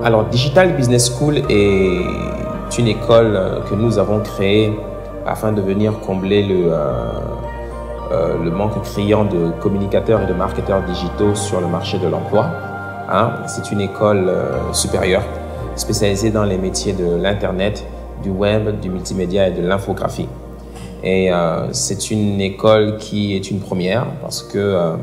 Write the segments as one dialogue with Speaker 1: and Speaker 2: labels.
Speaker 1: Alors, Digital Business School est une école que nous avons créée afin de venir combler le manque criant de communicateurs et de marketeurs digitaux sur le marché de l'emploi. C'est une école supérieure spécialisée dans les métiers de l'Internet, du web, du multimédia et de l'infographie. Et c'est une école qui est une première parce que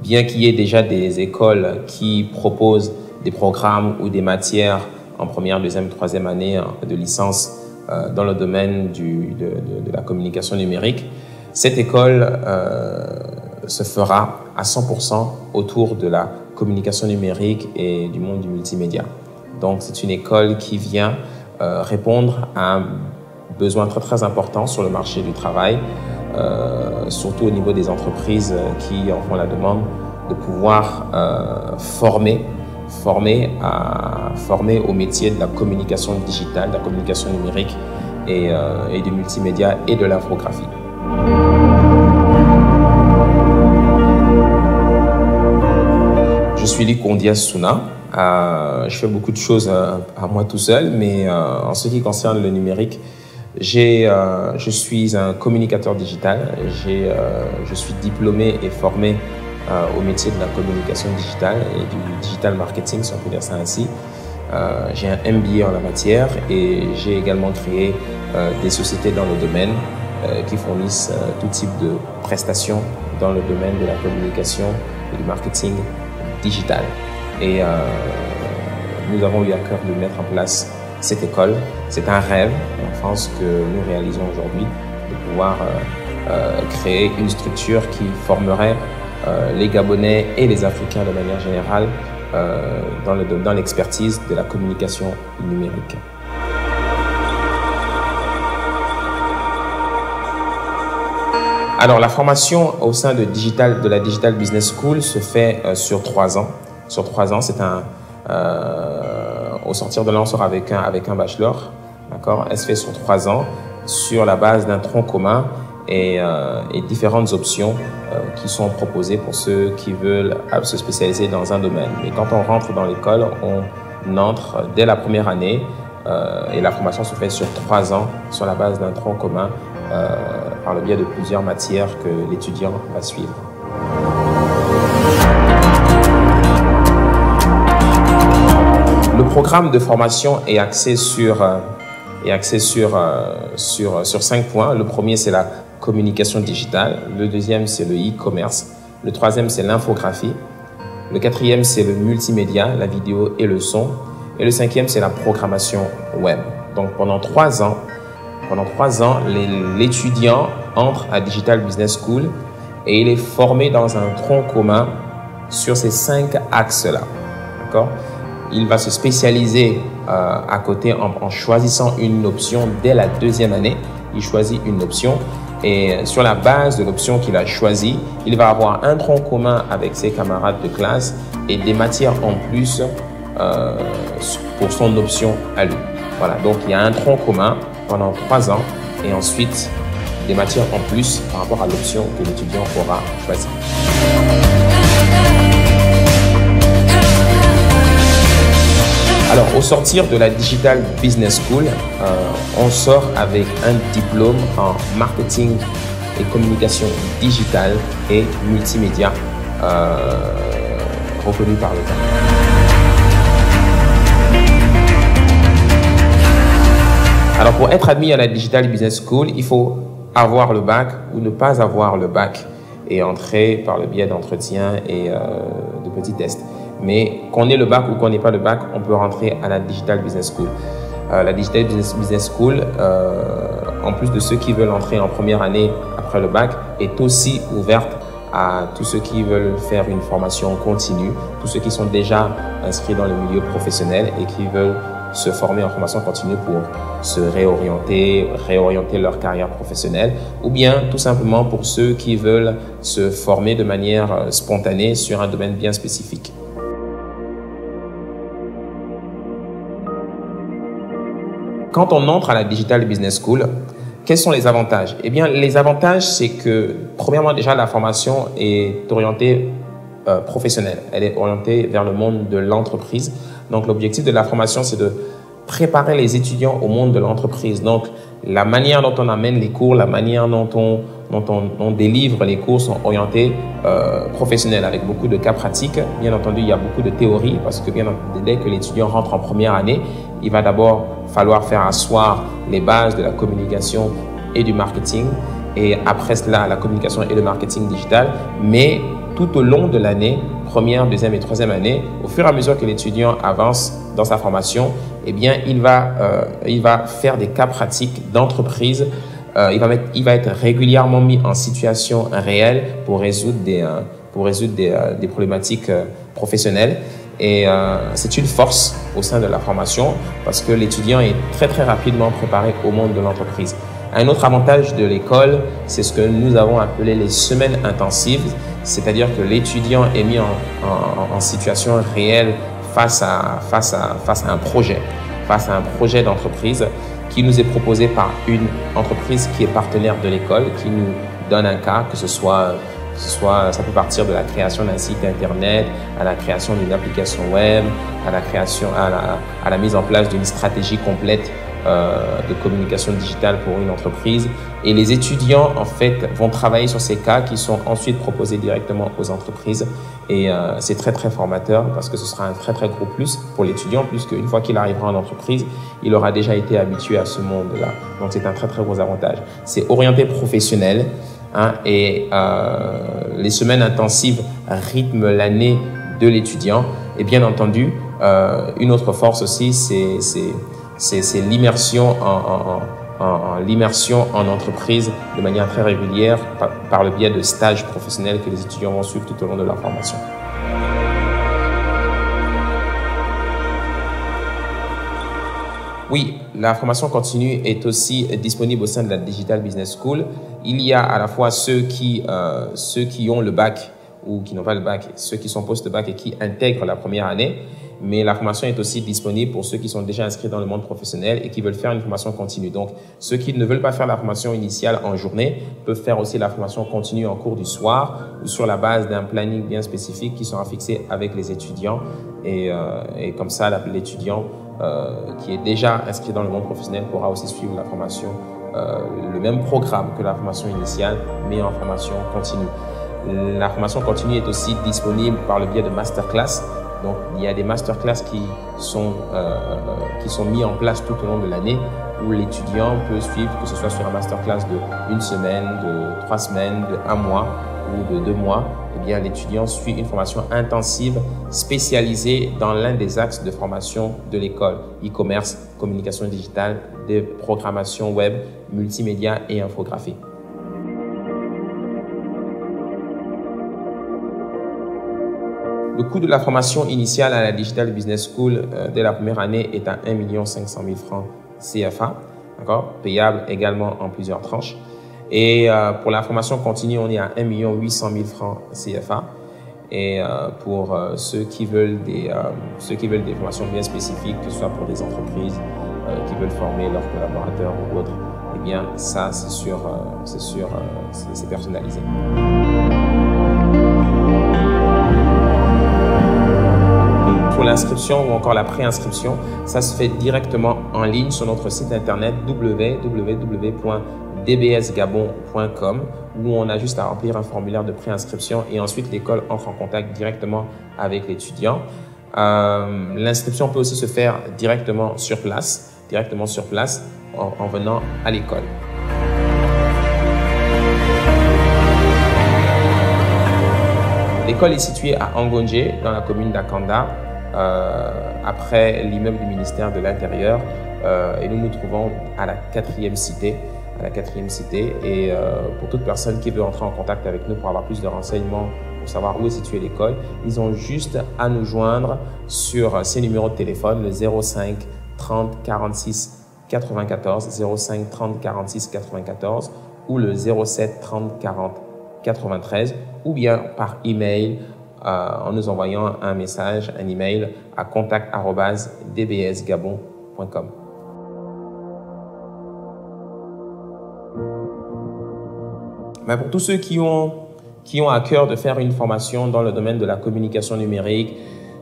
Speaker 1: bien qu'il y ait déjà des écoles qui proposent des programmes ou des matières en première, deuxième, troisième année de licence dans le domaine de la communication numérique, cette école se fera à 100% autour de la communication numérique et du monde du multimédia. Donc, c'est une école qui vient répondre à un besoin très important sur le marché du travail, surtout au niveau des entreprises qui en font la demande de pouvoir former au métier de la communication digitale, de la communication numérique et du multimédia et de l'infographie. Je suis Luc Ondias-Souna. Je fais beaucoup de choses à moi tout seul, mais en ce qui concerne le numérique, je suis un communicateur digital. Je suis diplômé et formé au métier de la communication digitale et du digital marketing, si on peut dire ça ainsi. J'ai un MBA en la matière et j'ai également créé des sociétés dans le domaine qui fournissent tout type de prestations dans le domaine de la communication et du marketing digital. Et nous avons eu à cœur de mettre en place cette école. C'est un rêve d'enfance que nous réalisons aujourd'hui, de pouvoir créer une structure qui formerait les Gabonais et les Africains de manière générale dans l'expertise de la communication numérique. Alors, la formation au sein de la Digital Business School se fait sur 3 ans. Sur 3 ans, c'est au sortir de là, on sort avec un bachelor. D'accord ? Elle se fait sur 3 ans sur la base d'un tronc commun et différentes options qui sont proposées pour ceux qui veulent se spécialiser dans un domaine. Mais quand on rentre dans l'école, on entre dès la première année et la formation se fait sur 3 ans sur la base d'un tronc commun par le biais de plusieurs matières que l'étudiant va suivre. Le programme de formation est axé sur 5 points. Le premier, c'est la communication digitale. Le deuxième, c'est le e-commerce. Le troisième, c'est l'infographie. Le quatrième, c'est le multimédia, la vidéo et le son. Et le cinquième, c'est la programmation web. Donc, pendant 3 ans, l'étudiant entre à Digital Business School et il est formé dans un tronc commun sur ces 5 axes-là. D'accord ? Il va se spécialiser à côté en choisissant une option dès la 2e année. Il choisit une option et sur la base de l'option qu'il a choisie, il va avoir un tronc commun avec ses camarades de classe et des matières en plus pour son option à lui. Voilà, donc il y a un tronc commun pendant 3 ans et ensuite des matières en plus par rapport à l'option que l'étudiant aura choisie. Alors, au sortir de la Digital Business School, on sort avec un diplôme en marketing et communication digitale et multimédia reconnu par l'État. Alors, pour être admis à la Digital Business School, il faut avoir le bac ou ne pas avoir le bac et entrer par le biais d'entretiens et de petits tests. Mais qu'on ait le bac ou qu'on n'ait pas le bac, on peut rentrer à la Digital Business School. La Digital Business School, en plus de ceux qui veulent entrer en première année après le bac, est aussi ouverte à tous ceux qui veulent faire une formation continue, tous ceux qui sont déjà inscrits dans le milieu professionnel et qui veulent se former en formation continue pour se réorienter leur carrière professionnelle, ou bien tout simplement pour ceux qui veulent se former de manière spontanée sur un domaine bien spécifique. Quand on entre à la Digital Business School, quels sont les avantages? Eh bien, les avantages, c'est que, premièrement, déjà, la formation est orientée professionnelle. Elle est orientée vers le monde de l'entreprise. Donc, l'objectif de la formation, c'est de préparer les étudiants au monde de l'entreprise. Donc, la manière dont on amène les cours, la manière dont on délivre les cours sont orientés professionnels avec beaucoup de cas pratiques. Bien entendu, il y a beaucoup de théorie parce que dès que l'étudiant rentre en première année, il va d'abord falloir faire asseoir les bases de la communication et du marketing. Et après cela, la communication et le marketing digital. Mais tout au long de l'année, première, deuxième et troisième année, au fur et à mesure que l'étudiant avance dans sa formation, eh bien, il va faire des cas pratiques d'entreprise. Il va être régulièrement mis en situation réelle pour résoudre des problématiques professionnelles. Et c'est une force au sein de la formation parce que l'étudiant est très, très rapidement préparé au monde de l'entreprise. Un autre avantage de l'école, c'est ce que nous avons appelé les semaines intensives, c'est-à-dire que l'étudiant est mis en situation réelle face à un projet d'entreprise qui nous est proposé par une entreprise qui est partenaire de l'école, qui nous donne un cas, ça peut partir de la création d'un site internet, à la création d'une application web, à la mise en place d'une stratégie complète de communication digitale pour une entreprise. Et les étudiants, en fait, vont travailler sur ces cas qui sont ensuite proposés directement aux entreprises. Et c'est très, très formateur parce que ce sera un très, très gros plus pour l'étudiant puisqu'une fois qu'il arrivera en entreprise, il aura déjà été habitué à ce monde-là. Donc, c'est un très, très gros avantage. C'est orienté professionnel et les semaines intensives rythment l'année de l'étudiant. Et bien entendu, une autre force aussi, c'est l'immersion en entreprise de manière très régulière par le biais de stages professionnels que les étudiants vont suivre tout au long de leur formation. Oui, la formation continue est aussi disponible au sein de la Digital Business School. Il y a à la fois ceux qui ont le bac ou qui n'ont pas le bac, ceux qui sont post-bac et qui intègrent la première année. Mais la formation est aussi disponible pour ceux qui sont déjà inscrits dans le monde professionnel et qui veulent faire une formation continue. Donc, ceux qui ne veulent pas faire la formation initiale en journée peuvent faire aussi la formation continue en cours du soir ou sur la base d'un planning bien spécifique qui sera fixé avec les étudiants. Et comme ça, l'étudiant qui est déjà inscrit dans le monde professionnel pourra aussi suivre la formation, le même programme que la formation initiale, mais en formation continue. La formation continue est aussi disponible par le biais de masterclass. Donc, il y a des masterclass qui sont mis en place tout au long de l'année où l'étudiant peut suivre, que ce soit sur un masterclass de 1 semaine, de 3 semaines, de 1 mois ou de 2 mois. Eh bien, l'étudiant suit une formation intensive spécialisée dans l'un des axes de formation de l'école, e-commerce, communication digitale, de programmation web, multimédia et infographie. Le coût de la formation initiale à la Digital Business School dès la première année est à 1 500 000 francs CFA, payable également en plusieurs tranches. Et pour la formation continue, on est à 1 800 000 francs CFA. Et pour ceux qui veulent des formations bien spécifiques, que ce soit pour des entreprises qui veulent former leurs collaborateurs ou autres, eh bien ça c'est personnalisé. Pour l'inscription ou encore la préinscription, ça se fait directement en ligne sur notre site internet www.dbsgabon.com où on a juste à remplir un formulaire de préinscription et ensuite l'école entre en contact directement avec l'étudiant. L'inscription peut aussi se faire directement sur place en venant à l'école. L'école est située à Angonje, dans la commune d'Akanda, après l'immeuble du ministère de l'Intérieur, et nous nous trouvons à la 4e cité. Et pour toute personne qui veut entrer en contact avec nous pour avoir plus de renseignements, pour savoir où est située l'école, ils ont juste à nous joindre sur ces numéros de téléphone, le 05 30 46 94, 05 30 46 94 ou le 07 30 40 93 ou bien par email en nous envoyant un email à contact@dbsgabon.com. Mais pour tous ceux qui ont qui ont à cœur de faire une formation dans le domaine de la communication numérique.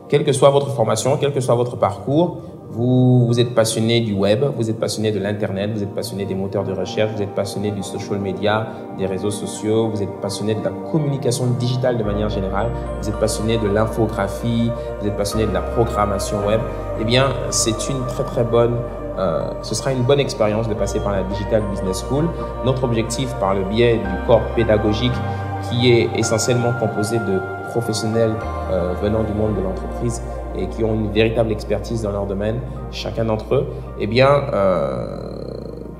Speaker 1: Quelle que soit votre formation, quel que soit votre parcours, vous êtes passionné du web, vous êtes passionné de l'Internet, vous êtes passionné des moteurs de recherche, vous êtes passionné du social media, des réseaux sociaux, vous êtes passionné de la communication digitale de manière générale, vous êtes passionné de l'infographie, vous êtes passionné de la programmation web, eh bien, c'est une très bonne, ce sera une bonne expérience de passer par la Digital Business School. Notre objectif, par le biais du corps pédagogique qui est essentiellement composé de professionnels venant du monde de l'entreprise et qui ont une véritable expertise dans leur domaine, chacun d'entre eux, eh bien,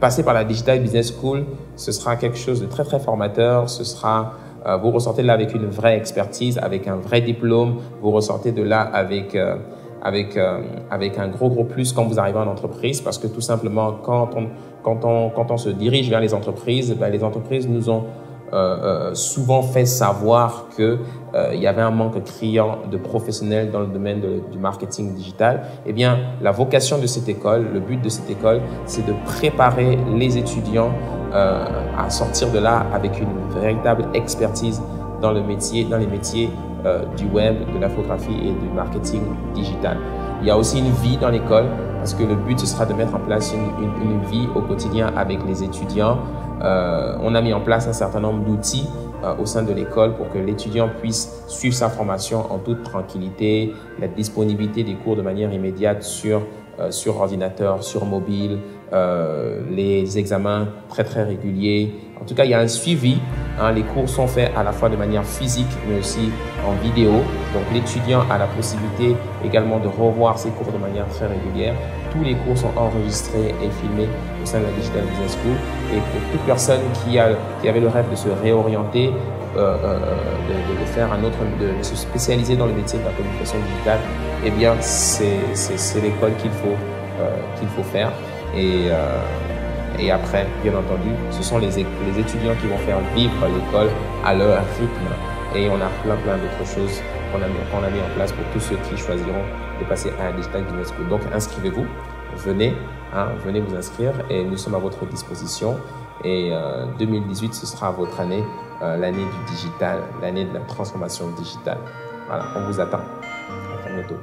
Speaker 1: passer par la Digital Business School, ce sera quelque chose de très formateur. Ce sera, vous ressortez de là avec une vraie expertise, avec un vrai diplôme. Vous ressortez de là avec un gros plus quand vous arrivez en entreprise, parce que tout simplement, quand on se dirige vers les entreprises nous ont souvent fait savoir que il y avait un manque criant de professionnels dans le domaine du marketing digital. Eh bien, la vocation de cette école, le but de cette école, c'est de préparer les étudiants à sortir de là avec une véritable expertise dans les métiers du web, de l'infographie et du marketing digital. Il y a aussi une vie dans l'école, parce que le but, ce sera de mettre en place une vie au quotidien avec les étudiants. On a mis en place un certain nombre d'outils au sein de l'école pour que l'étudiant puisse suivre sa formation en toute tranquillité, la disponibilité des cours de manière immédiate sur ordinateur, sur mobile, les examens très réguliers. En tout cas, il y a un suivi. Les cours sont faits à la fois de manière physique, mais aussi en vidéo. Donc, l'étudiant a la possibilité également de revoir ses cours de manière très régulière. Tous les cours sont enregistrés et filmés au sein de la Digital Business School. Et pour toute personne qui avait le rêve de se réorienter, de faire de se spécialiser dans le métier de la communication digitale, eh bien, c'est l'école qu'il faut faire. Et après, bien entendu, ce sont les étudiants qui vont faire vivre l'école à leur rythme. Et on a plein d'autres choses qu'on a mis en place pour tous ceux qui choisiront de passer à la Digital Business School. Donc, inscrivez-vous, venez vous inscrire et nous sommes à votre disposition. Et 2018, ce sera votre année, l'année du digital, l'année de la transformation digitale. Voilà, on vous attend. À très bientôt.